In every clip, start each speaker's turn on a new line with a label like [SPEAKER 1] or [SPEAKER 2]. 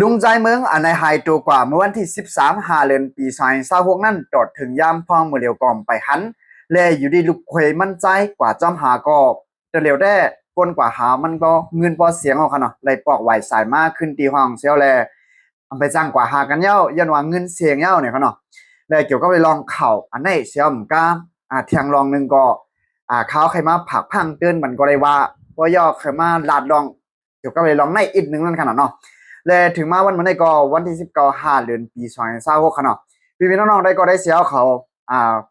[SPEAKER 1] ลุงใจเมืองอันในไฮตัวกว่าเมื่อวันที่13 เดือนปี2026นั่นตอดถึงยามพองมือเลียวกอมไปหันแลอยู่ดีลุกเควมั่นใจกว่าจอมหาก็จะเร็วได้ก้นกว่าหามันก็เงินพอเสียงเอาขนาดเลยปอกไหวสายมากขึ้นตีห้องเซียวแลเอาไปจ้างกว่าหากันเย้ายันว่าเงินเสียงเย้าเนี่ยเขาเนาะเลยเกี่ยวกับไปลองเข่าอันไหนเซียวมก้าเทียงลองหนึ่งก็ข้าวใครมาผักพังเตือนมันก็เลยว่าย่อใครมาลาดลองเกี่ยวกับไปลองในอีกหนึ่งนั่นขนาดเนาะ และถึงมาวันมันได้ก็วันที่19 เดือนปี2026ขนาดพี่น้องๆได้ก็ได้เสียเขา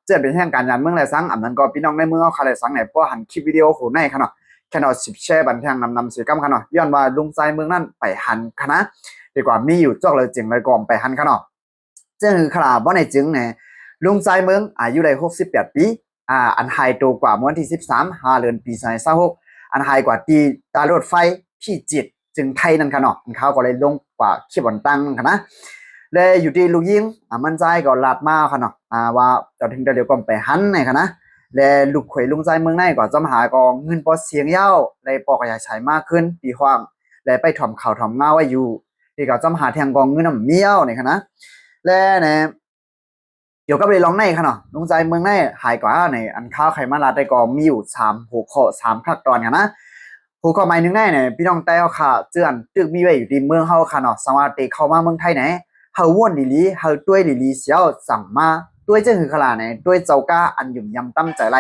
[SPEAKER 1] เจ็ดเป็นแห่งการยานเมืองไรสังอันนั้นก็พี่น้องในเมืองเอาคาไรสังไหนเพราะหันคลิปวิดีโอโหในขนาดแค่เรา10แชร์บันเทิงนำเสียกรรมขนาดย้อนว่าลุงใจเมืองนั่นไปหันคณะดีกว่ามีอยู่จอกเลยจึงเลยก่อมไปหันขนาดเจ้าคือขนาดว่าในจึงเนี่ยลุงใจเมืองอายุได้68 ปีอันไฮโตกว่าเมื่อวันที่13 เดือนปี2026อันไฮกว่าตีตารถไฟพี่จิตจึงไทยนั่นค่ะเนาะเขาก็เลยลงกว่าเขียบอนตังค่ะนะเลยอยู่ที่ลูกยิงมันใจก็ลาดมาค่ะเนาะว่าจะถึงเดี๋ยวก็ไปหันในค่ะนะและลูกเขยลุงใจเมืองในก็จะมาหากองเงินพอเสียงเย้าเลยปอกขยายใช้มากขึ้นตีความและไปถ่อมข่าวถ่อมเงาไว้อยู่ที่ก็จะมาหาแทงกองเงินน้ำเมี้ยวในค่ะนะและเนี่ยเดี๋ยวก็ไปลองในค่ะเนาะลุงใจเมืองในหายกว่าในอันข้าวไขมันลาดได้ก็มีอยู่3 หัวข้อ3 ขั้นตอนกันนะหัวข้อหมายหนึ่งแน่เนี่ยพี่น้องแต่เขาค่ะเจือนตึกมีไว้อยู่ที่เมืองเขาค่ะเนาะสามารถเข้ามาเมืองไทยไหนเฮาว่นดีๆเฮาด้วยดีๆเสียวสั่งมาด้วยเจ้าคือขลาดไหนด้วยเจ้าก้าอันหยุ่มยำตั้มใจไร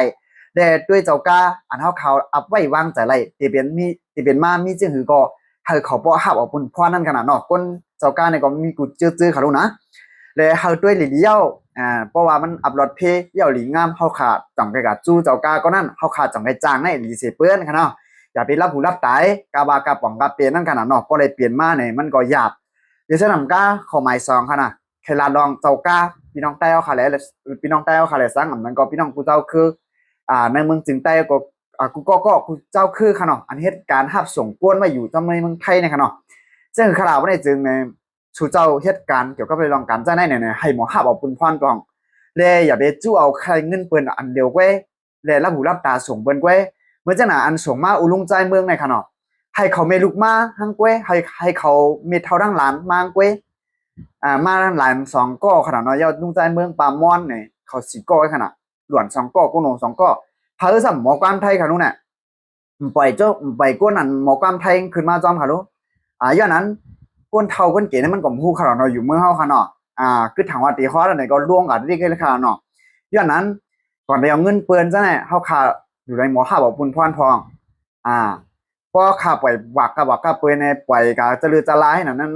[SPEAKER 1] แต่ด้วยเจ้าก้าอันเขาอัพไว้วางใจไรที่เป็นมามีเจ้าคือก็เฮาเขาบ่ฮับเอาปุ่นพอนั่นขนาดเนาะก้นเจ้าก้าเนี่ยก็มีกูจื้อเขารู้นะและเฮาด้วยหลีเลี้ยวเพราะว่ามันอัพโหลดเพย์เยี่ยวหลีงามเฮาขาดจังไปกับจู้เจ้าก้าก็นั่นเฮาขาดจังไปจ้างในหลีเสเปื้อนค่ะเนาะอย่าไปรับหูรับตายกาบากาป่องกาเปลี่ยนนั่นขนาดเนาะก็เลยเปลี่ยนมาเนี่ยมันก็หยาบเดี๋ยวฉันนำก้าข้อหมาย2ค่ะนะเคลาดองเจ้าก้าพี่น้องใต้เอาค่ะแล้วพี่น้องใต้เอาค่ะแล้วซังมันก็พี่น้องกูเจ้าคือในเมืองจึงใต้ก็กูเจ้าคือค่ะเนาะอันเหตุการณ์หับส่งกวนมาอยู่จำในเมืองไทยเนี่ยค่ะเนาะซึ่งขลาว่าในจึงในชูเจ้าเหตุการณ์เกี่ยวกับไปลองการจ้าในเนี่ยให้หมอหับเอาปุ่นพรกองเลยอย่าไปจู้เอาใครเงินเปิ้นอันเดียวเว้ยเลยรับหูรับตาส่งเปิ้นเว้ยเมื่อเจ้าหน้าอันส่งมาอุลุงใจเมืองในค่ะเนาะให้เขาเมลุกมาทั้งเว้ยให้เขาเมเท่าดังหลานมาเว้ยมาหลาน2 ก้อขนาดเนาะยอดลุงใจเมืองปามอนเนี่ยเขา4 ก้อขนาดหลวน2 ก้อกุ้งหนง2 ก้อพาสัมหมอความไทยค่ะนู้นเนี่ยปล่อยเจ้าปล่อยก้นนั่นหมอความไทยขึ้นมาจอมค่ะลูกย้อนนั้นก้นเท่าก้นเก๋นี่มันก็ฮู้ขนาดเนาะอยู่เมืองเฮาค่ะเนาะคือถังว่าตีคอแล้วเนี่ยก็ล่วงกันที่ขนาดเนาะย้อนนั้นก่อนไปเอาเงินเปิ้นซะเนี่ยเฮาขาอยู่ในหมอหาบอกปุ่นพรพองอ่าพอขาปล่อยวักกับเปิ้นในปล่อยกะจะลือจะลายนั่น